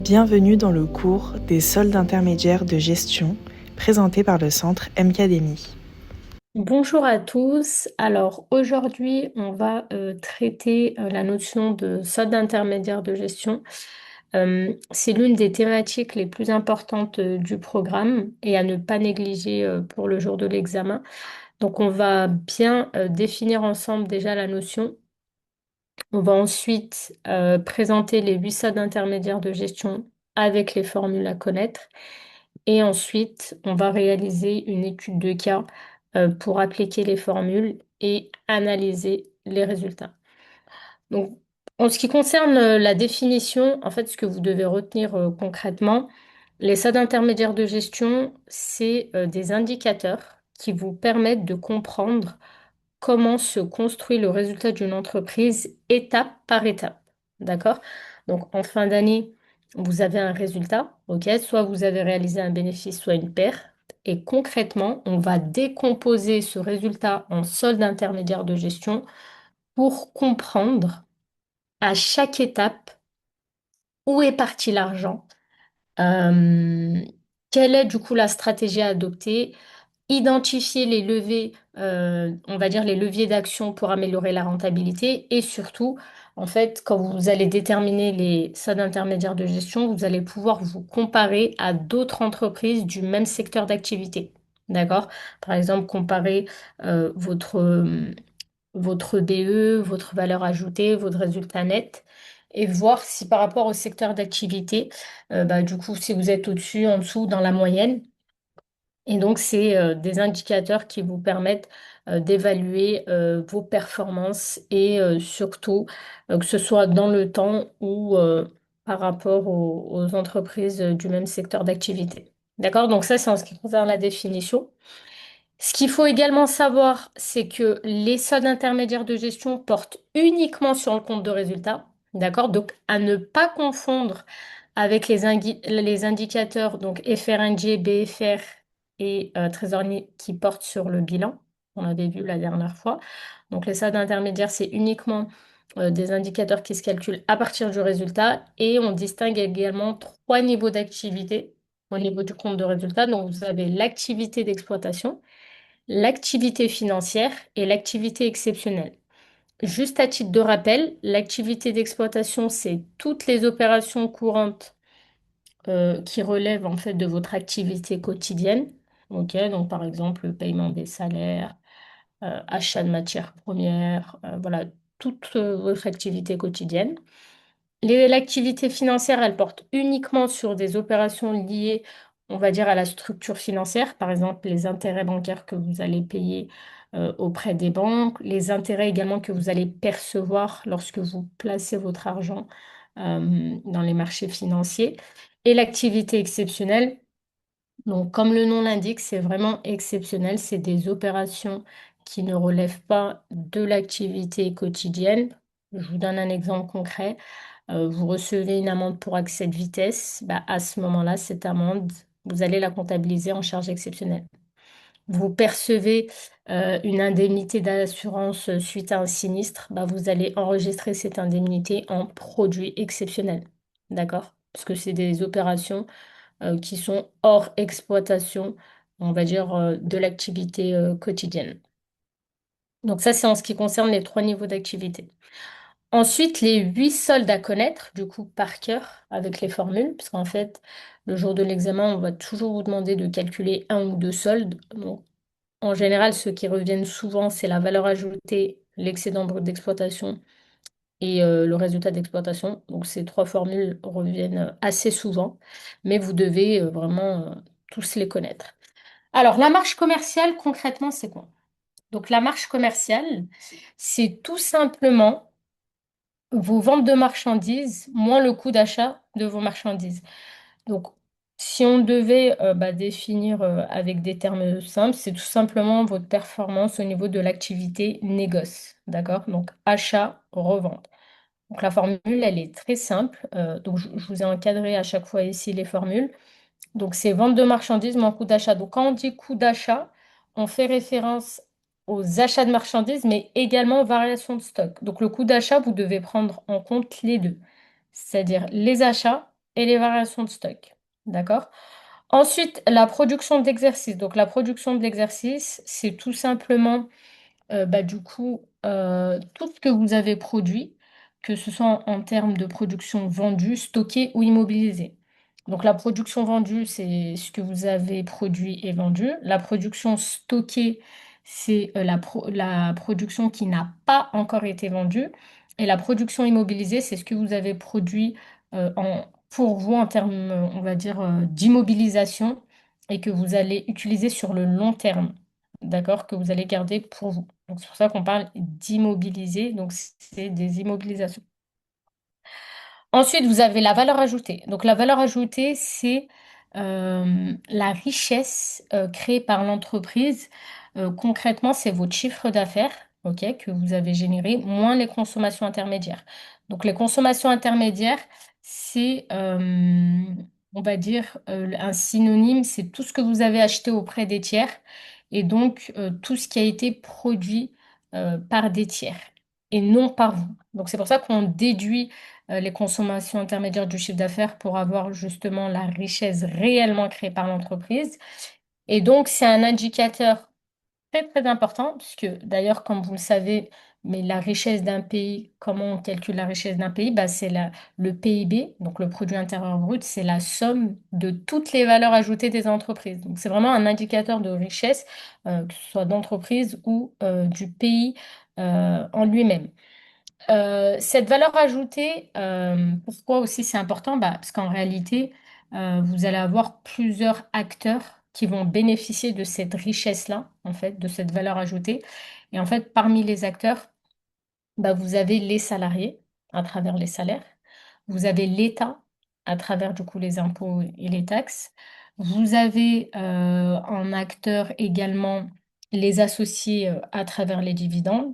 Bienvenue dans le cours des soldes intermédiaires de gestion présenté par le centre Mcademy. Bonjour à tous. Alors aujourd'hui, on va traiter la notion de solde intermédiaire de gestion. C'est l'une des thématiques les plus importantes du programme et à ne pas négliger pour le jour de l'examen. Donc on va bien définir ensemble déjà la notion. On va ensuite présenter les 8 soldes intermédiaires de gestion avec les formules à connaître. Et ensuite, on va réaliser une étude de cas pour appliquer les formules et analyser les résultats. Donc, en ce qui concerne la définition, en fait, ce que vous devez retenir concrètement, les soldes intermédiaires de gestion, c'est des indicateurs qui vous permettent de comprendre comment se construit le résultat d'une entreprise étape par étape. D'accord? Donc, en fin d'année, vous avez un résultat, ok? Soit vous avez réalisé un bénéfice, soit une perte. Et concrètement, on va décomposer ce résultat en solde intermédiaire de gestion pour comprendre à chaque étape où est parti l'argent, euh, quelle est du coup la stratégie à adopter, identifier les leviers, on va dire les leviers d'action pour améliorer la rentabilité et surtout, en fait, quand vous allez déterminer les soldes intermédiaires de gestion, vous allez pouvoir vous comparer à d'autres entreprises du même secteur d'activité. D'accord? Par exemple, comparer votre BE, votre valeur ajoutée, votre résultat net, et voir si par rapport au secteur d'activité, du coup, si vous êtes au-dessus, en dessous, dans la moyenne. Et donc, c'est des indicateurs qui vous permettent d'évaluer vos performances et surtout que ce soit dans le temps ou par rapport aux entreprises du même secteur d'activité. D'accord? Donc ça, c'est en ce qui concerne la définition. Ce qu'il faut également savoir, c'est que les soldes intermédiaires de gestion portent uniquement sur le compte de résultat. D'accord? Donc, à ne pas confondre avec les indicateurs, donc FRNG, BFR et trésorerie qui portent sur le bilan. On avait vu la dernière fois. Donc, les soldes intermédiaires, c'est uniquement des indicateurs qui se calculent à partir du résultat. Et on distingue également 3 niveaux d'activité au niveau du compte de résultat. Donc, vous avez l'activité d'exploitation, l'activité financière et l'activité exceptionnelle. Juste à titre de rappel, l'activité d'exploitation, c'est toutes les opérations courantes qui relèvent en fait de votre activité quotidienne. Ok, donc par exemple le paiement des salaires, achat de matières premières, voilà, toute votre activité quotidienne. L'activité financière, elle porte uniquement sur des opérations liées, on va dire, à la structure financière, par exemple les intérêts bancaires que vous allez payer auprès des banques, les intérêts également que vous allez percevoir lorsque vous placez votre argent dans les marchés financiers. Et l'activité exceptionnelle, donc comme le nom l'indique, c'est vraiment exceptionnel, c'est des opérations qui ne relèvent pas de l'activité quotidienne. Je vous donne un exemple concret. Vous recevez une amende pour excès de vitesse, bah, à ce moment-là, cette amende, vous allez la comptabiliser en charge exceptionnelle. Vous percevez une indemnité d'assurance suite à un sinistre, bah, vous allez enregistrer cette indemnité en produit exceptionnel. D'accord? Parce que c'est des opérations qui sont hors exploitation, on va dire, de l'activité quotidienne. Donc ça, c'est en ce qui concerne les 3 niveaux d'activité. Ensuite, les 8 soldes à connaître, du coup, par cœur, avec les formules, parce qu'en fait, le jour de l'examen, on va toujours vous demander de calculer un ou deux soldes. Donc, en général, ceux qui reviennent souvent, c'est la valeur ajoutée, l'excédent brut d'exploitation et le résultat d'exploitation. Donc, ces 3 formules reviennent assez souvent, mais vous devez vraiment tous les connaître. Alors, la marge commerciale, concrètement, c'est quoi? Donc, la marge commerciale, c'est tout simplement vos ventes de marchandises moins le coût d'achat de vos marchandises. Donc, si on devait définir avec des termes simples, c'est tout simplement votre performance au niveau de l'activité négoce. D'accord? Donc, achat, revente. Donc, la formule, elle est très simple. Donc, je vous ai encadré à chaque fois ici les formules. Donc, c'est vente de marchandises moins coût d'achat. Donc, quand on dit coût d'achat, on fait référence aux achats de marchandises, mais également aux variations de stock. Donc, le coût d'achat, vous devez prendre en compte les deux, c'est-à-dire les achats et les variations de stock. D'accord? Ensuite, la production d'exercice. Donc, la production de l'exercice, c'est tout simplement du coup, tout ce que vous avez produit, que ce soit en termes de production vendue, stockée ou immobilisée. Donc la production vendue, c'est ce que vous avez produit et vendu. La production stockée, c'est la production qui n'a pas encore été vendue. Et la production immobilisée, c'est ce que vous avez produit pour vous en termes, on va dire, d'immobilisation et que vous allez utiliser sur le long terme, d'accord, que vous allez garder pour vous. Donc c'est pour ça qu'on parle d'immobiliser, donc c'est des immobilisations. Ensuite, vous avez la valeur ajoutée. Donc la valeur ajoutée, c'est la richesse créée par l'entreprise. Concrètement, c'est votre chiffre d'affaires, ok, que vous avez généré, moins les consommations intermédiaires. Donc les consommations intermédiaires, c'est, on va dire, un synonyme, c'est tout ce que vous avez acheté auprès des tiers et donc tout ce qui a été produit par des tiers et non par vous. Donc c'est pour ça qu'on déduit les consommations intermédiaires du chiffre d'affaires pour avoir justement la richesse réellement créée par l'entreprise. Et donc, c'est un indicateur très, très important, puisque d'ailleurs, comme vous le savez, mais la richesse d'un pays, comment on calcule la richesse d'un pays? Bah, c'est le PIB, donc le produit intérieur brut, c'est la somme de toutes les valeurs ajoutées des entreprises. Donc, c'est vraiment un indicateur de richesse, que ce soit d'entreprise ou du pays en lui-même. Cette valeur ajoutée, pourquoi aussi c'est important? Bah, parce qu'en réalité, vous allez avoir plusieurs acteurs qui vont bénéficier de cette richesse-là, en fait, de cette valeur ajoutée. Et en fait, parmi les acteurs, bah, vous avez les salariés à travers les salaires, vous avez l'État à travers du coup les impôts et les taxes, vous avez en acteur également les associés à travers les dividendes.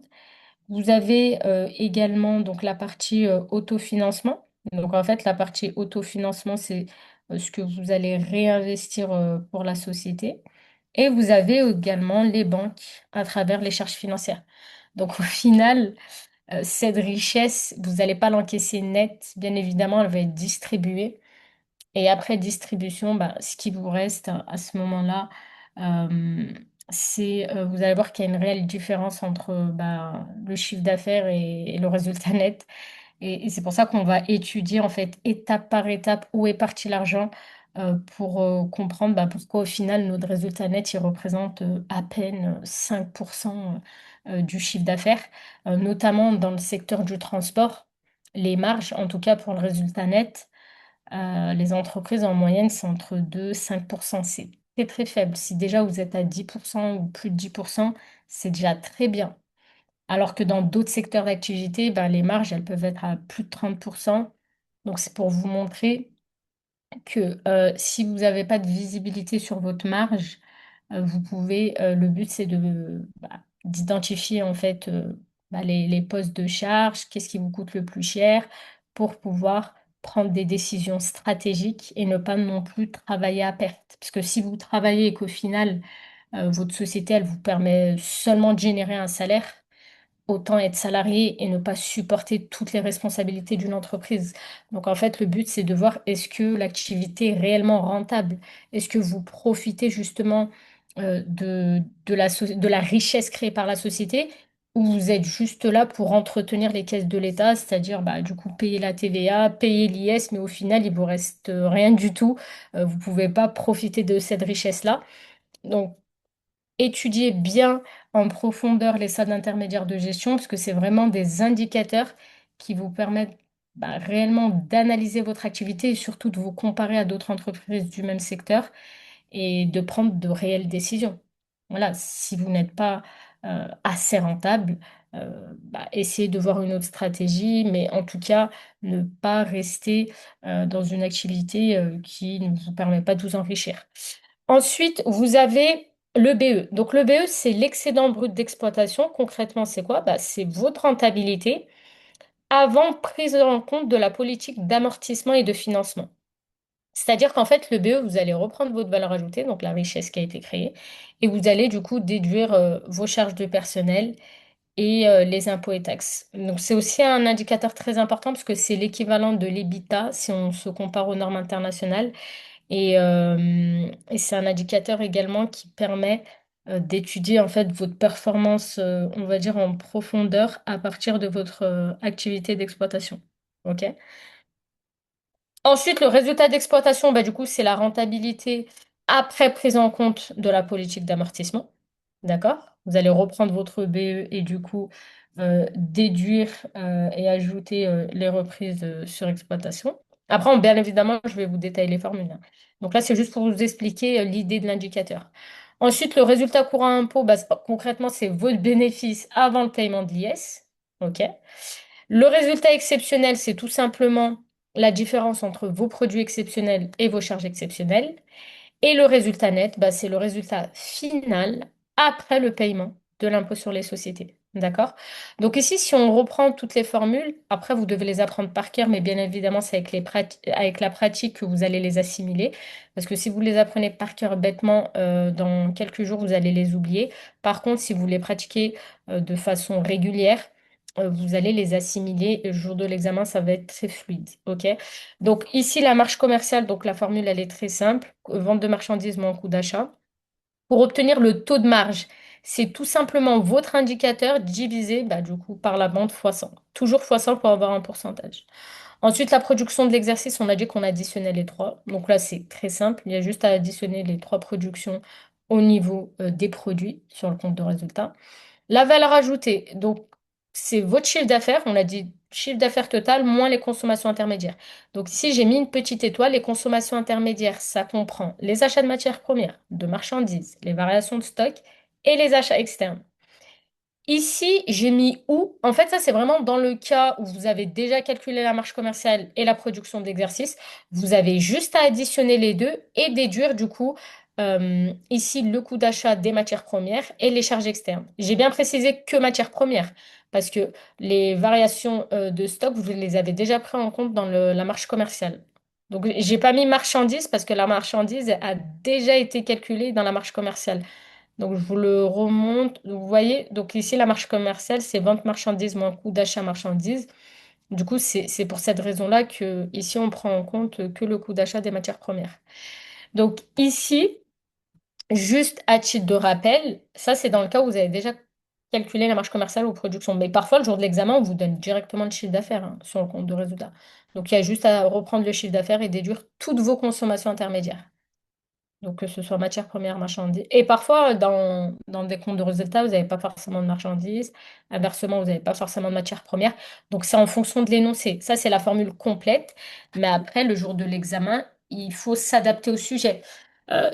Vous avez également donc la partie autofinancement. Donc en fait, la partie autofinancement, c'est ce que vous allez réinvestir pour la société. Et vous avez également les banques à travers les charges financières. Donc au final, cette richesse, vous n'allez pas l'encaisser net. Bien évidemment, elle va être distribuée. Et après distribution, bah, ce qui vous reste à ce moment-là, euh, vous allez voir qu'il y a une réelle différence entre bah, le chiffre d'affaires et le résultat net. Et c'est pour ça qu'on va étudier en fait étape par étape où est parti l'argent pour comprendre bah, pourquoi au final notre résultat net il représente à peine 5% du chiffre d'affaires, notamment dans le secteur du transport. Les marges, en tout cas pour le résultat net, les entreprises en moyenne, c'est entre 2 et 5%. C'est très très faible. Si déjà vous êtes à 10% ou plus de 10%, c'est déjà très bien. Alors que dans d'autres secteurs d'activité, ben, les marges, elles peuvent être à plus de 30%. Donc c'est pour vous montrer que si vous n'avez pas de visibilité sur votre marge, vous pouvez, le but c'est d'identifier en fait les postes de charge, qu'est-ce qui vous coûte le plus cher pour pouvoir prendre des décisions stratégiques et ne pas non plus travailler à perte. Parce que si vous travaillez et qu'au final, votre société, elle vous permet seulement de générer un salaire, autant être salarié et ne pas supporter toutes les responsabilités d'une entreprise. Donc en fait, le but, c'est de voir est-ce que l'activité est réellement rentable? Est-ce que vous profitez justement de la richesse créée par la société ou vous êtes juste là pour entretenir les caisses de l'État, c'est-à-dire bah, du coup payer la TVA, payer l'IS, mais au final, il vous reste rien du tout. Vous ne pouvez pas profiter de cette richesse-là. Donc, étudier bien en profondeur les salles d'intermédiaire de gestion, parce que c'est vraiment des indicateurs qui vous permettent bah, réellement d'analyser votre activité et surtout de vous comparer à d'autres entreprises du même secteur et de prendre de réelles décisions. Voilà, si vous n'êtes pas assez rentable, essayez de voir une autre stratégie, mais en tout cas, ne pas rester dans une activité qui ne vous permet pas de vous enrichir. Ensuite, vous avez le BE. Donc le BE, c'est l'excédent brut d'exploitation. Concrètement, c'est quoi? Bah, c'est votre rentabilité avant prise en compte de la politique d'amortissement et de financement. C'est-à-dire qu'en fait, le BE, vous allez reprendre votre valeur ajoutée, donc la richesse qui a été créée, et vous allez du coup déduire vos charges de personnel et les impôts et taxes. Donc c'est aussi un indicateur très important parce que c'est l'équivalent de l'EBITDA si on se compare aux normes internationales. Et c'est un indicateur également qui permet d'étudier en fait votre performance, on va dire, en profondeur à partir de votre activité d'exploitation. OK? Ensuite, le résultat d'exploitation, bah, du coup, c'est la rentabilité après prise en compte de la politique d'amortissement. D'accord? Vous allez reprendre votre BE et du coup déduire et ajouter les reprises sur exploitation. Après, bien évidemment, je vais vous détailler les formules, hein. Donc là, c'est juste pour vous expliquer l'idée de l'indicateur. Ensuite, le résultat courant impôt, bah, concrètement, c'est votre bénéfice avant le paiement de l'IS. OK? Le résultat exceptionnel, c'est tout simplement la différence entre vos produits exceptionnels et vos charges exceptionnelles. Et le résultat net, bah, c'est le résultat final après le paiement de l'impôt sur les sociétés. D'accord? Donc ici, si on reprend toutes les formules, après vous devez les apprendre par cœur, mais bien évidemment, c'est avec avec la pratique que vous allez les assimiler. Parce que si vous les apprenez par cœur bêtement, dans quelques jours, vous allez les oublier. Par contre, si vous les pratiquez de façon régulière, vous allez les assimiler. Et le jour de l'examen, ça va être très fluide. OK? Donc ici, la marge commerciale, donc la formule, elle est très simple. Vente de marchandises moins coût d'achat. Pour obtenir le taux de marge, c'est tout simplement votre indicateur divisé bah, du coup, par la vente fois 100. Toujours fois 100 pour avoir un pourcentage. Ensuite, la production de l'exercice, on a dit qu'on additionnait les trois. Donc là, c'est très simple. Il y a juste à additionner les trois productions au niveau des produits sur le compte de résultat. La valeur ajoutée, donc c'est votre chiffre d'affaires, on l'a dit, chiffre d'affaires total moins les consommations intermédiaires. Donc ici, j'ai mis une petite étoile, les consommations intermédiaires, ça comprend les achats de matières premières, de marchandises, les variations de stock et les achats externes. Ici, j'ai mis où. En fait, ça, c'est vraiment dans le cas où vous avez déjà calculé la marge commerciale et la production d'exercice. Vous avez juste à additionner les deux et déduire, du coup, ici, le coût d'achat des matières premières et les charges externes. J'ai bien précisé que matières premières parce que les variations de stock, vous les avez déjà pris en compte dans la marge commerciale. Donc, j'ai pas mis marchandise parce que la marchandise a déjà été calculée dans la marge commerciale. Donc, je vous le remonte. Vous voyez, donc ici, la marge commerciale, c'est vente marchandises moins coût d'achat marchandises. Du coup, c'est pour cette raison-là que ici, on prend en compte que le coût d'achat des matières premières. Donc, ici, juste à titre de rappel, ça, c'est dans le cas où vous avez déjà calculé la marge commerciale ou production. Mais parfois, le jour de l'examen, on vous donne directement le chiffre d'affaires hein, sur le compte de résultat. Donc, il y a juste à reprendre le chiffre d'affaires et déduire toutes vos consommations intermédiaires. Donc, que ce soit matière première, marchandises. Et parfois, dans des comptes de résultats, vous n'avez pas forcément de marchandises. Inversement, vous n'avez pas forcément de matière première. Donc, c'est en fonction de l'énoncé. Ça, c'est la formule complète. Mais après, le jour de l'examen, il faut s'adapter au sujet.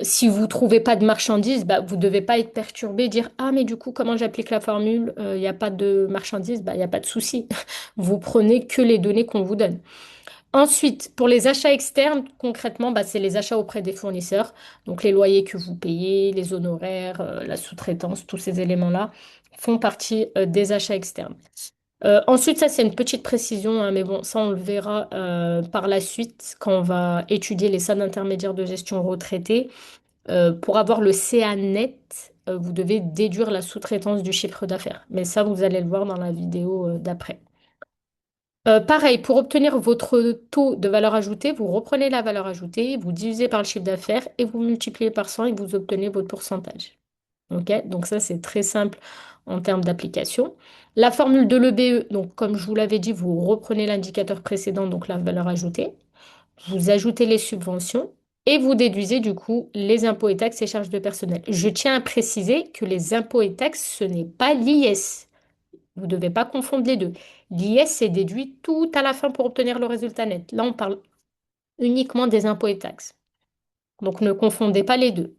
Si vous ne trouvez pas de marchandises, bah, vous ne devez pas être perturbé, dire, ah, mais du coup, comment j'applique la formule? Il n'y a pas de marchandises. Bah, il n'y a pas de souci. Vous prenez que les données qu'on vous donne. Ensuite, pour les achats externes, concrètement, bah, c'est les achats auprès des fournisseurs. Donc les loyers que vous payez, les honoraires, la sous-traitance, tous ces éléments-là font partie des achats externes. Ensuite, ça c'est une petite précision, hein, mais bon, ça on le verra par la suite quand on va étudier les salles intermédiaires de gestion retraitée. Pour avoir le CA net, vous devez déduire la sous-traitance du chiffre d'affaires. Mais ça, vous allez le voir dans la vidéo d'après. Pareil, pour obtenir votre taux de valeur ajoutée, vous reprenez la valeur ajoutée, vous divisez par le chiffre d'affaires et vous multipliez par 100 et vous obtenez votre pourcentage. OK? Donc ça, c'est très simple en termes d'application. La formule de l'EBE, donc comme je vous l'avais dit, vous reprenez l'indicateur précédent, donc la valeur ajoutée, vous ajoutez les subventions et vous déduisez du coup les impôts et taxes et charges de personnel. Je tiens à préciser que les impôts et taxes, ce n'est pas l'IS. Vous ne devez pas confondre les deux. L'IS c'est déduit tout à la fin pour obtenir le résultat net. Là, on parle uniquement des impôts et taxes. Donc, ne confondez pas les deux.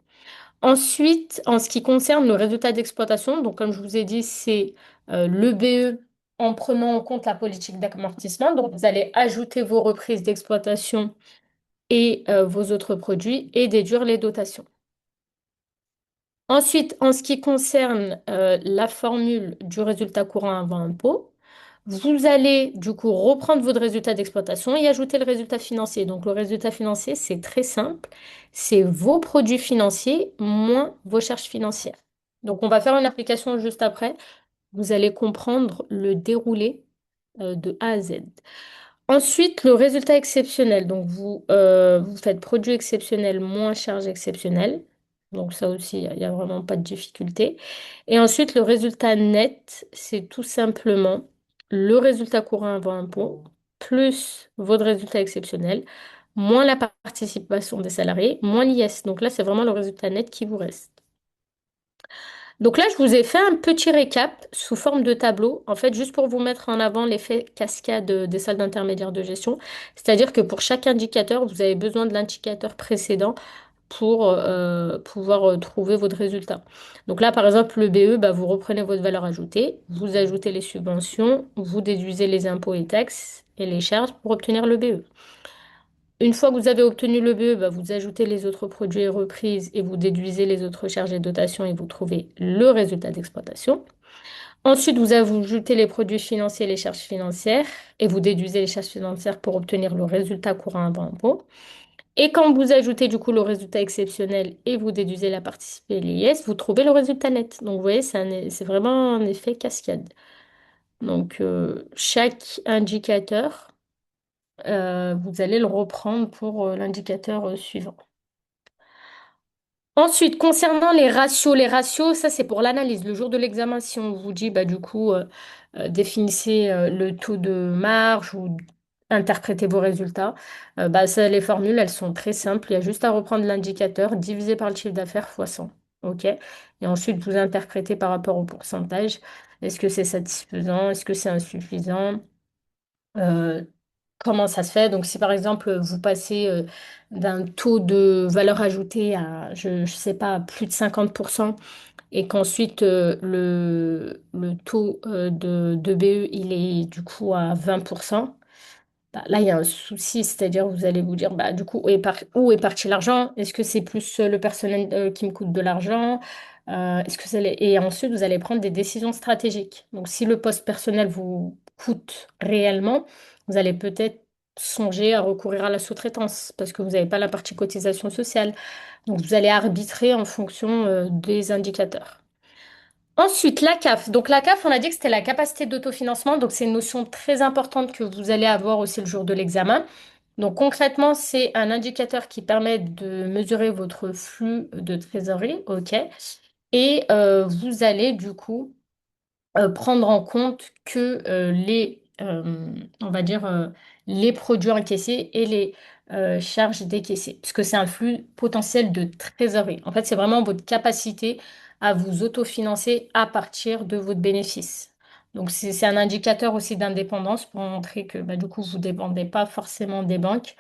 Ensuite, en ce qui concerne le résultat d'exploitation, donc comme je vous ai dit, c'est l'EBE en prenant en compte la politique d'amortissement. Donc, vous allez ajouter vos reprises d'exploitation et vos autres produits et déduire les dotations. Ensuite, en ce qui concerne la formule du résultat courant avant impôt, vous allez du coup reprendre votre résultat d'exploitation et ajouter le résultat financier. Donc le résultat financier, c'est très simple. C'est vos produits financiers moins vos charges financières. Donc on va faire une application juste après. vous allez comprendre le déroulé de A à Z. Ensuite, le résultat exceptionnel. Donc, vous faites produit exceptionnel moins charge exceptionnelle. Donc, ça aussi, il n'y a vraiment pas de difficulté. Et ensuite, le résultat net, c'est tout simplement le résultat courant avant impôt, plus votre résultat exceptionnel, moins la participation des salariés, moins l'IS. Donc là, c'est vraiment le résultat net qui vous reste. Donc là, je vous ai fait un petit récap sous forme de tableau, en fait, juste pour vous mettre en avant l'effet cascade des salles d'intermédiaire de gestion. C'est-à-dire que pour chaque indicateur, vous avez besoin de l'indicateur précédent pour pouvoir trouver votre résultat. Donc là, par exemple, le BE, bah, vous reprenez votre valeur ajoutée, vous ajoutez les subventions, vous déduisez les impôts et taxes et les charges pour obtenir le BE. Une fois que vous avez obtenu le BE, bah, vous ajoutez les autres produits et reprises et vous déduisez les autres charges et dotations et vous trouvez le résultat d'exploitation. Ensuite, vous ajoutez les produits financiers et les charges financières et vous déduisez les charges financières pour obtenir le résultat courant avant impôt. Et quand vous ajoutez du coup le résultat exceptionnel et vous déduisez la participée et l'IS, vous trouvez le résultat net. Donc vous voyez, c'est vraiment un effet cascade. Donc chaque indicateur, vous allez le reprendre pour l'indicateur suivant. Ensuite, concernant les ratios, ça c'est pour l'analyse. Le jour de l'examen, si on vous dit, bah, du coup, définissez le taux de marge ou interprétez vos résultats, bah, ça, les formules, elles sont très simples. Il y a juste à reprendre l'indicateur, divisé par le chiffre d'affaires fois 100. OK? Et ensuite, vous interprétez par rapport au pourcentage. Est-ce que c'est satisfaisant? Est-ce que c'est insuffisant? Euh, Comment ça se fait? Donc, si par exemple, vous passez d'un taux de valeur ajoutée à, je ne sais pas, plus de 50% et qu'ensuite le taux de BE, il est du coup à 20%, bah, là, il y a un souci, c'est-à-dire vous allez vous dire, bah, du coup, où est parti l'argent? Est-ce que c'est plus le personnel qui me coûte de l'argent? Est-ce que Et ensuite, vous allez prendre des décisions stratégiques. Donc, si le poste personnel vous coûte réellement, vous allez peut-être songer à recourir à la sous-traitance parce que vous n'avez pas la partie cotisation sociale. Donc, vous allez arbitrer en fonction des indicateurs. Ensuite, la CAF. Donc la CAF, on a dit que c'était la capacité d'autofinancement. Donc c'est une notion très importante que vous allez avoir aussi le jour de l'examen. Donc concrètement, c'est un indicateur qui permet de mesurer votre flux de trésorerie, OK? Et vous allez du coup prendre en compte que on va dire, les produits encaissés et les charges décaissées, puisque c'est un flux potentiel de trésorerie. En fait, c'est vraiment votre capacité à vous autofinancer à partir de votre bénéfice. Donc, c'est un indicateur aussi d'indépendance pour montrer que bah, du coup, vous ne dépendez pas forcément des banques.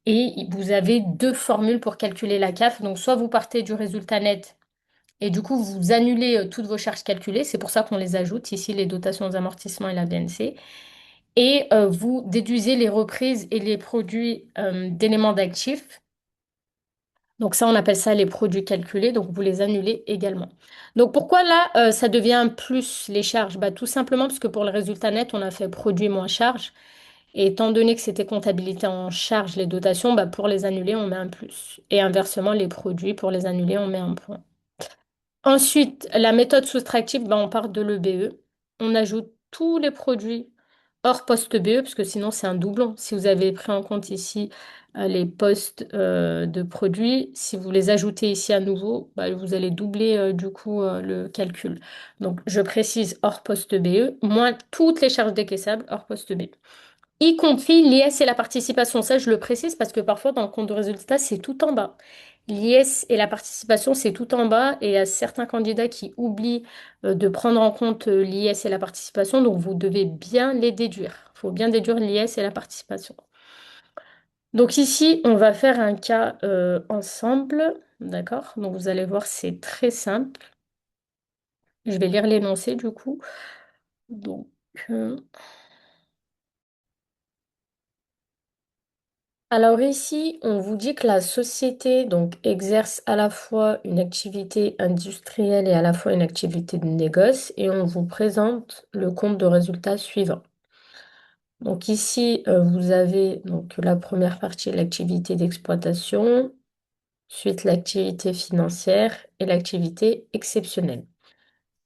Et vous avez deux formules pour calculer la CAF. Donc, soit vous partez du résultat net et du coup, vous annulez toutes vos charges calculées. C'est pour ça qu'on les ajoute ici, les dotations aux amortissements et la BNC. Et vous déduisez les reprises et les produits d'éléments d'actifs. Donc ça, on appelle ça les produits calculés. Donc vous les annulez également. Donc pourquoi là, ça devient un plus les charges? Bah, tout simplement parce que pour le résultat net, on a fait produit moins charge. Et étant donné que c'était comptabilité en charge les dotations, bah, pour les annuler, on met un plus. Et inversement, les produits, pour les annuler, on met un point. Ensuite, la méthode soustractive, ben, on part de l'EBE. On ajoute tous les produits hors poste BE, parce que sinon c'est un doublon. Si vous avez pris en compte ici les postes de produits, si vous les ajoutez ici à nouveau, bah, vous allez doubler du coup le calcul. Donc je précise hors poste BE, moins toutes les charges décaissables hors poste BE y compris l'IS et la participation. Ça, je le précise parce que parfois, dans le compte de résultat, c'est tout en bas. L'IS et la participation, c'est tout en bas et il y a certains candidats qui oublient de prendre en compte l'IS et la participation, donc vous devez bien les déduire. Il faut bien déduire l'IS et la participation. Donc ici, on va faire un cas ensemble, d'accord? Donc vous allez voir, c'est très simple. Je vais lire l'énoncé du coup. Donc, euh, Alors ici, on vous dit que la société donc exerce à la fois une activité industrielle et à la fois une activité de négoce et on vous présente le compte de résultat suivant. Donc ici, vous avez donc la première partie, l'activité d'exploitation, ensuite l'activité financière et l'activité exceptionnelle.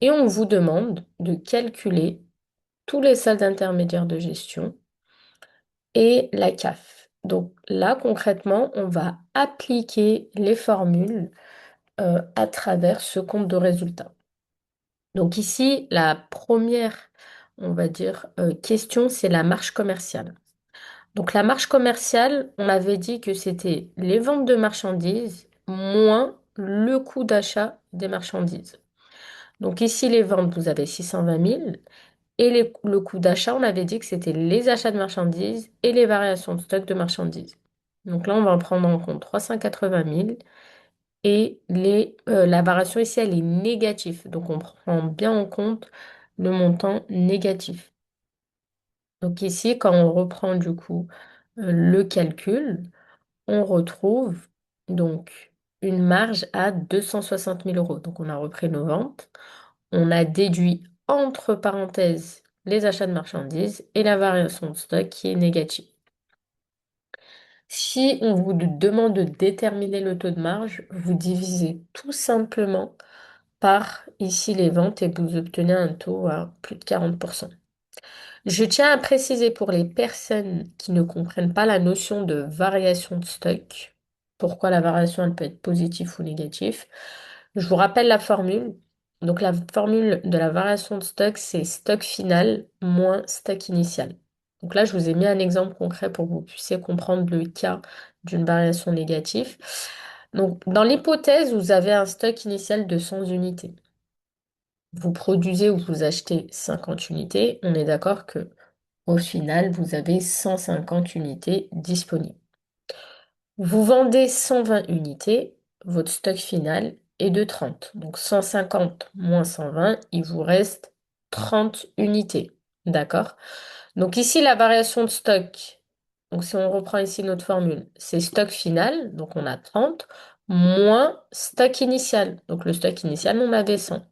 Et on vous demande de calculer tous les salles d'intermédiaire de gestion et la CAF. Donc là, concrètement, on va appliquer les formules à travers ce compte de résultat. Donc ici, la première, on va dire, question, c'est la marge commerciale. Donc la marge commerciale, on avait dit que c'était les ventes de marchandises moins le coût d'achat des marchandises. Donc ici, les ventes, vous avez 620 000 et le coût d'achat, on avait dit que c'était les achats de marchandises et les variations de stock de marchandises. Donc là, on va en prendre en compte 380 000 et la variation ici, elle est négative. Donc on prend bien en compte le montant négatif. Donc ici, quand on reprend du coup le calcul, on retrouve donc une marge à 260 000 euros. Donc on a repris nos ventes, on a déduit entre parenthèses les achats de marchandises et la variation de stock qui est négative. Si on vous demande de déterminer le taux de marge, vous divisez tout simplement par ici les ventes et vous obtenez un taux à plus de 40%. Je tiens à préciser pour les personnes qui ne comprennent pas la notion de variation de stock, pourquoi la variation elle peut être positive ou négative. Je vous rappelle la formule. Donc la formule de la variation de stock, c'est stock final moins stock initial. Donc là, je vous ai mis un exemple concret pour que vous puissiez comprendre le cas d'une variation négative. Donc dans l'hypothèse, vous avez un stock initial de 100 unités. Vous produisez ou vous achetez 50 unités, on est d'accord que au final, vous avez 150 unités disponibles. Vous vendez 120 unités, votre stock final est de 30. Donc 150 moins 120, il vous reste 30 unités. D'accord? Donc ici, la variation de stock, donc si on reprend ici notre formule, c'est stock final, donc on a 30, moins stock initial. Donc le stock initial, on avait 100.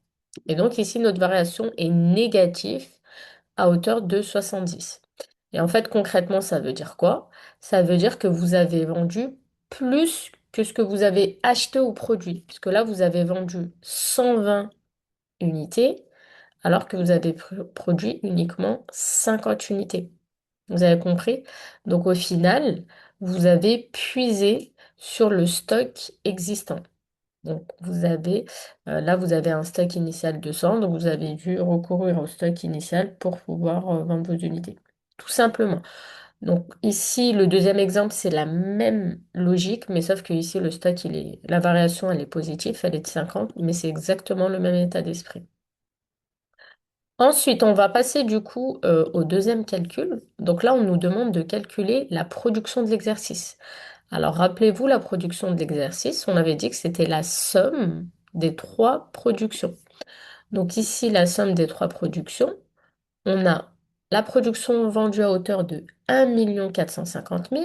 Et donc ici, notre variation est négative à hauteur de 70. Et en fait, concrètement, ça veut dire quoi? Ça veut dire que vous avez vendu plus que ce que vous avez acheté ou produit. Puisque là, vous avez vendu 120 unités, alors que vous avez produit uniquement 50 unités. Vous avez compris? Donc au final, vous avez puisé sur le stock existant. Donc, là, vous avez un stock initial de 100, donc vous avez dû recourir au stock initial pour pouvoir vendre vos unités. Tout simplement. Donc, ici, le deuxième exemple, c'est la même logique, mais sauf que ici, le stock, la variation, elle est positive, elle est de 50, mais c'est exactement le même état d'esprit. Ensuite, on va passer du coup au deuxième calcul. Donc là, on nous demande de calculer la production de l'exercice. Alors, rappelez-vous, la production de l'exercice, on avait dit que c'était la somme des trois productions. Donc ici, la somme des trois productions, on a la production vendue à hauteur de 1 450 000,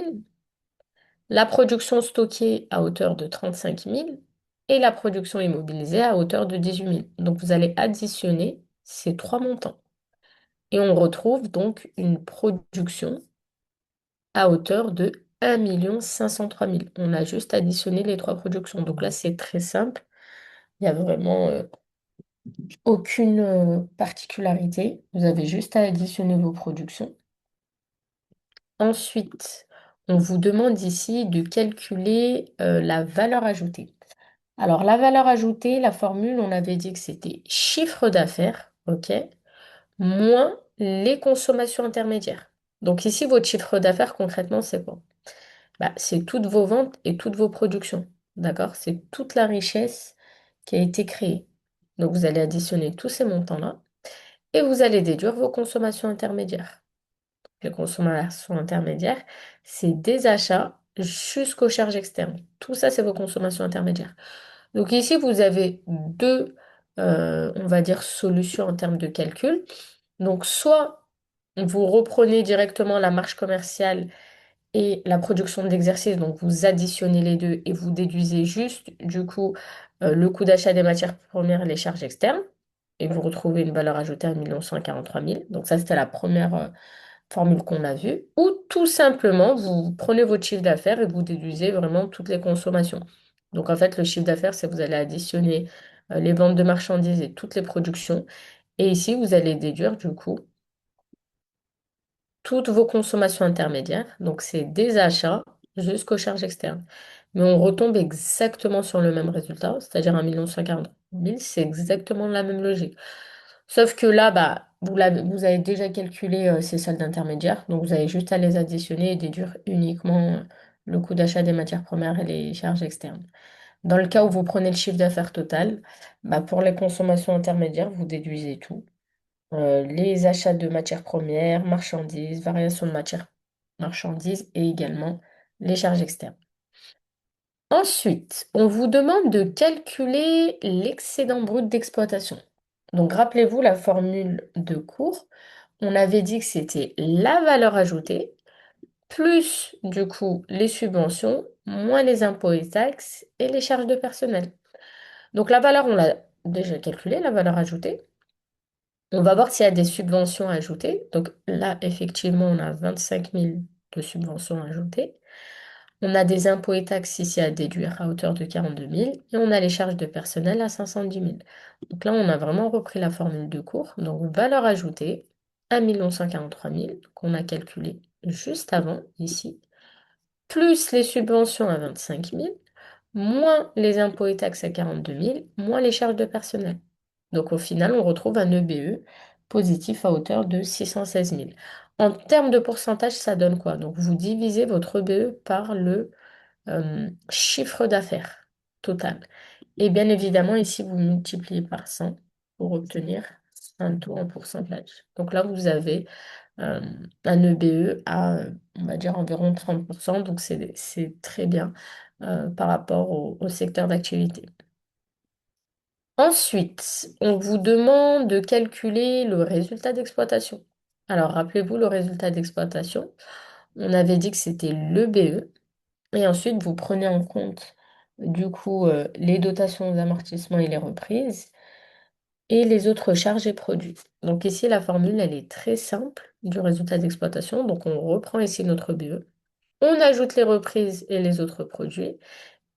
la production stockée à hauteur de 35 000 et la production immobilisée à hauteur de 18 000. Donc vous allez additionner ces trois montants. Et on retrouve donc une production à hauteur de 1 503 000. On a juste additionné les trois productions. Donc là, c'est très simple. Il n'y a vraiment aucune particularité. Vous avez juste à additionner vos productions. Ensuite, on vous demande ici de calculer la valeur ajoutée. Alors, la valeur ajoutée, la formule, on avait dit que c'était chiffre d'affaires, ok, moins les consommations intermédiaires. Donc ici, votre chiffre d'affaires, concrètement, c'est quoi? Bah, c'est toutes vos ventes et toutes vos productions. D'accord? C'est toute la richesse qui a été créée. Donc vous allez additionner tous ces montants-là et vous allez déduire vos consommations intermédiaires. Les consommations intermédiaires, c'est des achats jusqu'aux charges externes. Tout ça, c'est vos consommations intermédiaires. Donc ici, vous avez deux, on va dire, solutions en termes de calcul. Donc soit vous reprenez directement la marge commerciale et la production d'exercice, donc vous additionnez les deux et vous déduisez juste du coup le coût d'achat des matières premières et les charges externes, et vous retrouvez une valeur ajoutée à 1 143 000. Donc ça, c'était la première formule qu'on a vue. Ou tout simplement, vous prenez votre chiffre d'affaires et vous déduisez vraiment toutes les consommations. Donc en fait, le chiffre d'affaires, c'est vous allez additionner les ventes de marchandises et toutes les productions. Et ici, vous allez déduire du coup toutes vos consommations intermédiaires. Donc, c'est des achats jusqu'aux charges externes. Mais on retombe exactement sur le même résultat, c'est-à-dire 1 140 000. C'est exactement la même logique. Sauf que là, bah, vous avez déjà calculé ces soldes intermédiaires. Donc, vous avez juste à les additionner et déduire uniquement le coût d'achat des matières premières et les charges externes. Dans le cas où vous prenez le chiffre d'affaires total, bah, pour les consommations intermédiaires, vous déduisez tout. Les achats de matières premières, marchandises, variations de matières marchandises et également les charges externes. Ensuite, on vous demande de calculer l'excédent brut d'exploitation. Donc, rappelez-vous la formule de cours. On avait dit que c'était la valeur ajoutée, plus du coup les subventions, moins les impôts et taxes et les charges de personnel. Donc, la valeur, on l'a déjà calculée, la valeur ajoutée. On va voir s'il y a des subventions à ajouter. Donc là, effectivement, on a 25 000 de subventions à ajouter. On a des impôts et taxes ici à déduire à hauteur de 42 000. Et on a les charges de personnel à 510 000. Donc là, on a vraiment repris la formule de cours. Donc valeur ajoutée, 1 143 000 qu'on a calculé juste avant, ici, plus les subventions à 25 000, moins les impôts et taxes à 42 000, moins les charges de personnel. Donc au final, on retrouve un EBE positif à hauteur de 616 000. En termes de pourcentage, ça donne quoi? Donc vous divisez votre EBE par le chiffre d'affaires total. Et bien évidemment, ici, vous multipliez par 100 pour obtenir un taux en pourcentage. Donc là, vous avez euh, un EBE à, on va dire, environ 30%. Donc c'est très bien par rapport au secteur d'activité. Ensuite, on vous demande de calculer le résultat d'exploitation. Alors, rappelez-vous le résultat d'exploitation. On avait dit que c'était le BE. Et ensuite, vous prenez en compte, du coup, les dotations aux amortissements et les reprises et les autres charges et produits. Donc ici, la formule, elle est très simple du résultat d'exploitation. Donc, on reprend ici notre BE. On ajoute les reprises et les autres produits.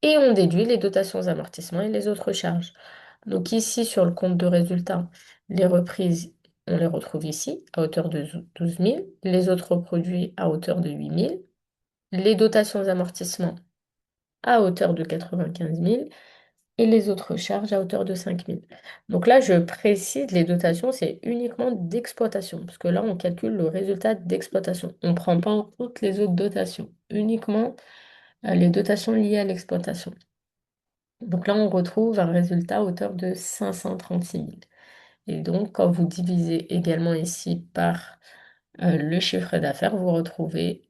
Et on déduit les dotations aux amortissements et les autres charges. Donc ici, sur le compte de résultat, les reprises, on les retrouve ici, à hauteur de 12 000, les autres produits à hauteur de 8 000, les dotations aux amortissements à hauteur de 95 000 et les autres charges à hauteur de 5 000. Donc là, je précise, les dotations, c'est uniquement d'exploitation, parce que là, on calcule le résultat d'exploitation. On ne prend pas en compte les autres dotations, uniquement les dotations liées à l'exploitation. Donc là, on retrouve un résultat à hauteur de 536 000. Et donc, quand vous divisez également ici par le chiffre d'affaires, vous retrouvez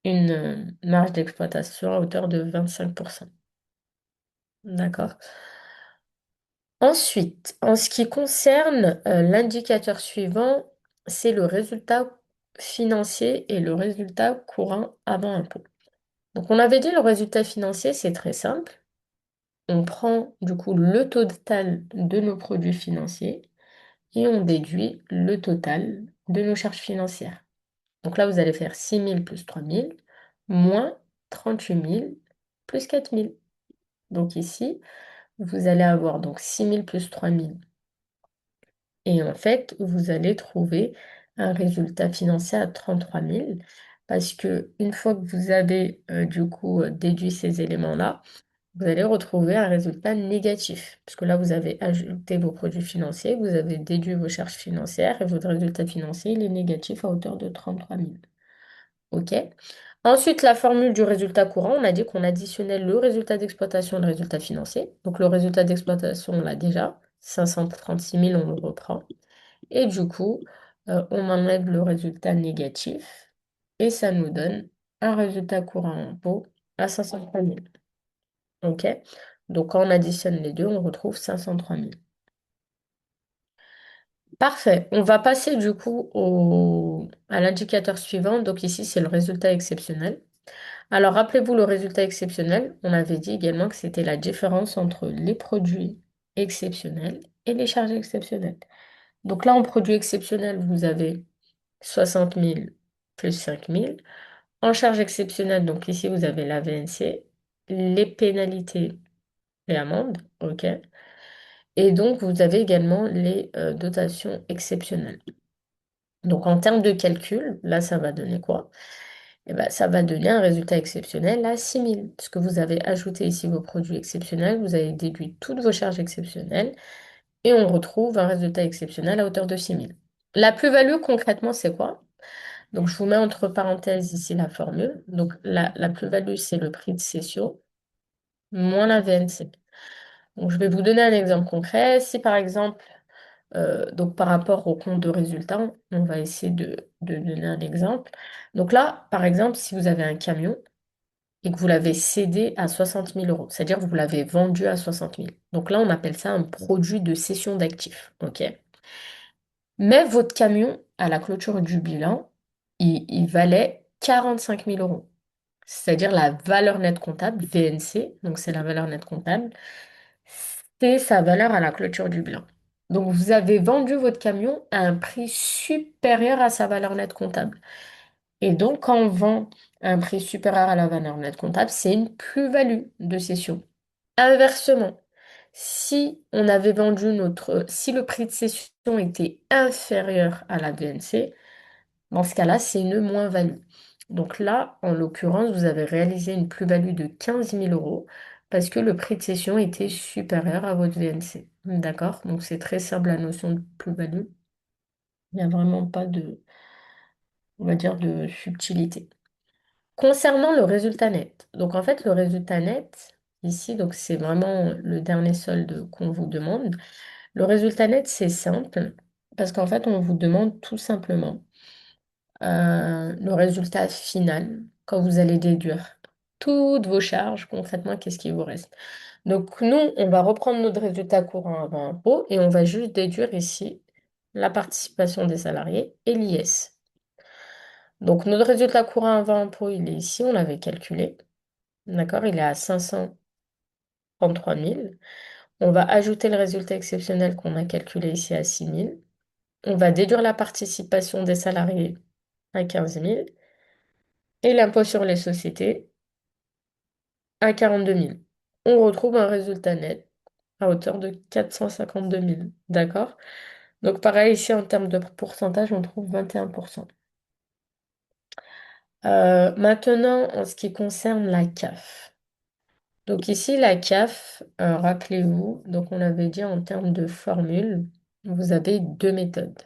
une marge d'exploitation à hauteur de 25%. D'accord? Ensuite, en ce qui concerne l'indicateur suivant, c'est le résultat financier et le résultat courant avant impôt. Donc, on avait dit le résultat financier, c'est très simple. On prend du coup le total de nos produits financiers et on déduit le total de nos charges financières. Donc là, vous allez faire 6 000 plus 3 000 moins 38 000 plus 4 000. Donc ici, vous allez avoir donc 6 000 plus 3 000. Et en fait, vous allez trouver un résultat financier à 33 000 parce que une fois que vous avez du coup déduit ces éléments-là, vous allez retrouver un résultat négatif, parce que là, vous avez ajouté vos produits financiers, vous avez déduit vos charges financières et votre résultat financier, il est négatif à hauteur de 33 000. OK? Ensuite, la formule du résultat courant, on a dit qu'on additionnait le résultat d'exploitation et le résultat financier. Donc, le résultat d'exploitation, on l'a déjà. 536 000, on le reprend. Et du coup, on enlève le résultat négatif et ça nous donne un résultat courant en impôt à 503 000. OK? Donc, quand on additionne les deux, on retrouve 503 000. Parfait. On va passer du coup à l'indicateur suivant. Donc, ici, c'est le résultat exceptionnel. Alors, rappelez-vous le résultat exceptionnel. On avait dit également que c'était la différence entre les produits exceptionnels et les charges exceptionnelles. Donc là, en produit exceptionnel, vous avez 60 000 plus 5 000. En charge exceptionnelle, donc ici, vous avez la VNC, les pénalités et amendes, OK? Et donc, vous avez également les dotations exceptionnelles. Donc, en termes de calcul, là, ça va donner quoi? Eh ben, ça va donner un résultat exceptionnel à 6 000. Parce que vous avez ajouté ici vos produits exceptionnels, vous avez déduit toutes vos charges exceptionnelles et on retrouve un résultat exceptionnel à hauteur de 6 000. La plus-value, concrètement, c'est quoi? Donc, je vous mets entre parenthèses ici la formule. Donc, la plus-value, c'est le prix de cession moins la VNC. Donc, je vais vous donner un exemple concret. Si, par exemple, donc par rapport au compte de résultat, on va essayer de donner un exemple. Donc là, par exemple, si vous avez un camion et que vous l'avez cédé à 60 000 euros, c'est-à-dire que vous l'avez vendu à 60 000. Donc là, on appelle ça un produit de cession d'actifs. OK? Mais votre camion, à la clôture du bilan, il valait 45 000 euros. C'est-à-dire la valeur nette comptable, VNC, donc c'est la valeur nette comptable, c'est sa valeur à la clôture du bilan. Donc vous avez vendu votre camion à un prix supérieur à sa valeur nette comptable. Et donc quand on vend à un prix supérieur à la valeur nette comptable, c'est une plus-value de cession. Inversement, si le prix de cession était inférieur à la VNC, dans ce cas-là, c'est une moins-value. Donc là, en l'occurrence, vous avez réalisé une plus-value de 15 000 euros parce que le prix de cession était supérieur à votre VNC. D'accord? Donc c'est très simple la notion de plus-value. Il n'y a vraiment pas de, on va dire, de subtilité. Concernant le résultat net, donc en fait, le résultat net, ici, donc c'est vraiment le dernier solde qu'on vous demande. Le résultat net, c'est simple parce qu'en fait, on vous demande tout simplement le résultat final quand vous allez déduire toutes vos charges, concrètement, qu'est-ce qui vous reste? Donc, nous, on va reprendre notre résultat courant avant impôt et on va juste déduire ici la participation des salariés et l'IS. Donc, notre résultat courant avant impôt, il est ici, on l'avait calculé. D'accord? Il est à 533 000. On va ajouter le résultat exceptionnel qu'on a calculé ici à 6 000. On va déduire la participation des salariés à 15 000 et l'impôt sur les sociétés à 42 000. On retrouve un résultat net à hauteur de 452 000. D'accord? Donc pareil, ici en termes de pourcentage, on trouve 21%. Maintenant, en ce qui concerne la CAF. Donc ici, la CAF, rappelez-vous, donc on avait dit en termes de formule, vous avez deux méthodes.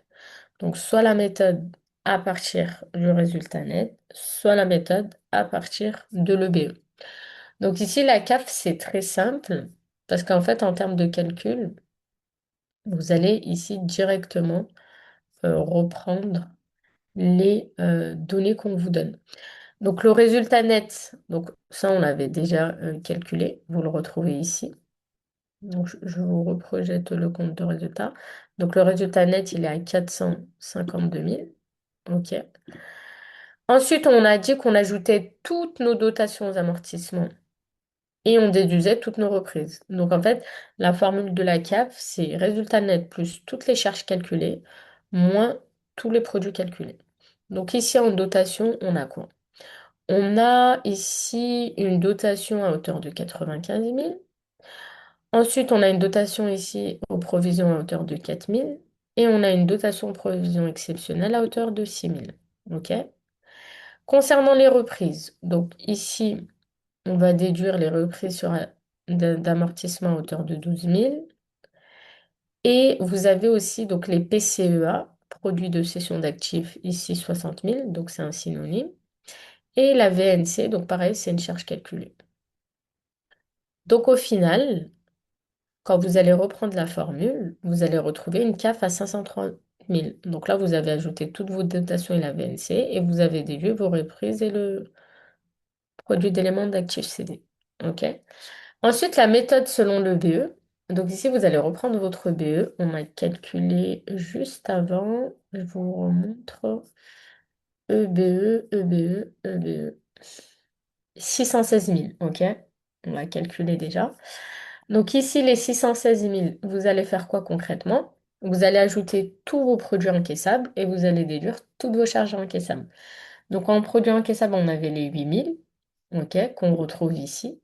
Donc soit la méthode à partir du résultat net, soit la méthode à partir de l'EBE. Donc ici, la CAF, c'est très simple parce qu'en fait, en termes de calcul, vous allez ici directement reprendre les données qu'on vous donne. Donc le résultat net, donc ça, on l'avait déjà calculé, vous le retrouvez ici. Donc je vous reprojette le compte de résultat. Donc le résultat net, il est à 452 000. OK. Ensuite, on a dit qu'on ajoutait toutes nos dotations aux amortissements et on déduisait toutes nos reprises. Donc en fait, la formule de la CAF, c'est résultat net plus toutes les charges calculées, moins tous les produits calculés. Donc ici en dotation, on a quoi? On a ici une dotation à hauteur de 95 000. Ensuite, on a une dotation ici aux provisions à hauteur de 4 000. Et on a une dotation aux provisions exceptionnelles à hauteur de 6 000. OK? Concernant les reprises, donc ici, on va déduire les reprises d'amortissement à hauteur de 12 000. Et vous avez aussi donc les PCEA, produits de cession d'actifs, ici 60 000, donc c'est un synonyme. Et la VNC, donc pareil, c'est une charge calculée. Donc au final, quand vous allez reprendre la formule, vous allez retrouver une CAF à 503 000. Donc là, vous avez ajouté toutes vos dotations et la VNC et vous avez déduit vos reprises et le produit d'éléments d'actifs cédés. OK? Ensuite, la méthode selon le BE. Donc ici, vous allez reprendre votre BE. On a calculé juste avant. Je vous remontre. EBE, EBE, EBE. 616 000, OK? On l'a calculé déjà. Donc ici, les 616 000, vous allez faire quoi concrètement? Vous allez ajouter tous vos produits encaissables et vous allez déduire toutes vos charges encaissables. Donc en produits encaissables, on avait les 8 000, OK, qu'on retrouve ici.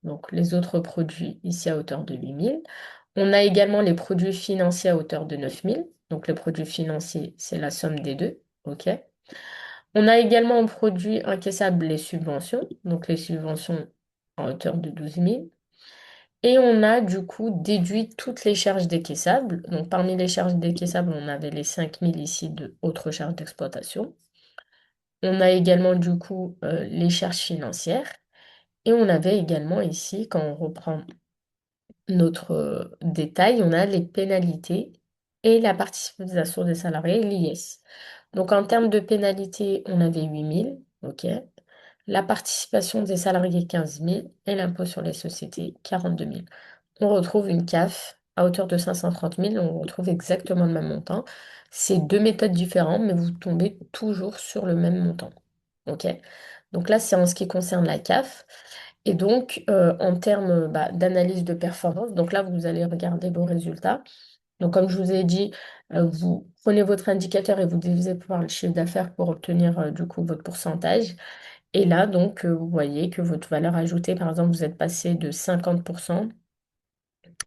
Donc les autres produits ici à hauteur de 8 000. On a également les produits financiers à hauteur de 9 000. Donc les produits financiers, c'est la somme des deux. OK. On a également en produits encaissables les subventions. Donc les subventions à hauteur de 12 000. Et on a du coup déduit toutes les charges décaissables. Donc parmi les charges décaissables, on avait les 5 000 ici de autres charges d'exploitation. On a également du coup les charges financières. Et on avait également ici, quand on reprend notre détail, on a les pénalités et la participation des salariés, l'IS. Donc en termes de pénalités, on avait 8 000, OK. La participation des salariés, 15 000 et l'impôt sur les sociétés, 42 000. On retrouve une CAF à hauteur de 530 000, on retrouve exactement le même montant. C'est deux méthodes différentes, mais vous tombez toujours sur le même montant. OK? Donc là, c'est en ce qui concerne la CAF. Et donc, en termes d'analyse de performance, donc là, vous allez regarder vos résultats. Donc, comme je vous ai dit, vous prenez votre indicateur et vous divisez par le chiffre d'affaires pour obtenir du coup votre pourcentage. Et là, donc, vous voyez que votre valeur ajoutée, par exemple, vous êtes passé de 50%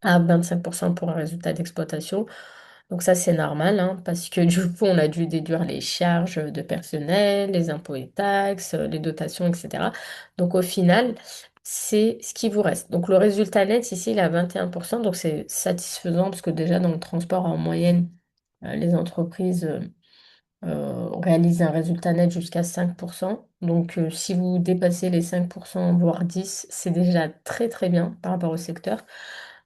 à 25% pour un résultat d'exploitation. Donc ça, c'est normal, hein, parce que du coup, on a dû déduire les charges de personnel, les impôts et taxes, les dotations, etc. Donc au final, c'est ce qui vous reste. Donc le résultat net, ici, il est à 21%, donc c'est satisfaisant, parce que déjà, dans le transport, en moyenne, les entreprises réalisent un résultat net jusqu'à 5%. Donc si vous dépassez les 5%, voire 10, c'est déjà très très bien par rapport au secteur.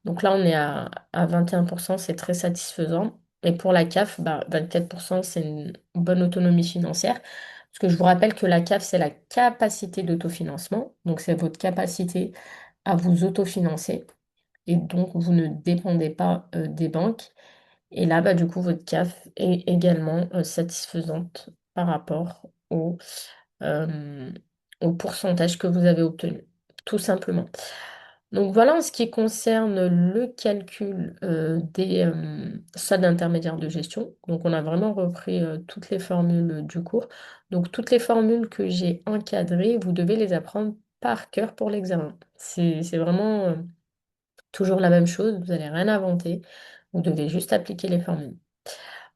Donc là, on est à 21%, c'est très satisfaisant. Et pour la CAF, 24%, c'est une bonne autonomie financière. Parce que je vous rappelle que la CAF, c'est la capacité d'autofinancement. Donc c'est votre capacité à vous autofinancer. Et donc, vous ne dépendez pas des banques. Et là, du coup, votre CAF est également satisfaisante par rapport euh, au pourcentage que vous avez obtenu, tout simplement. Donc voilà en ce qui concerne le calcul des soldes intermédiaires de gestion. Donc on a vraiment repris toutes les formules du cours. Donc toutes les formules que j'ai encadrées, vous devez les apprendre par cœur pour l'examen. C'est vraiment toujours la même chose, vous n'allez rien inventer. Vous devez juste appliquer les formules.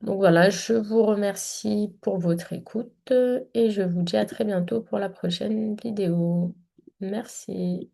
Donc voilà, je vous remercie pour votre écoute et je vous dis à très bientôt pour la prochaine vidéo. Merci.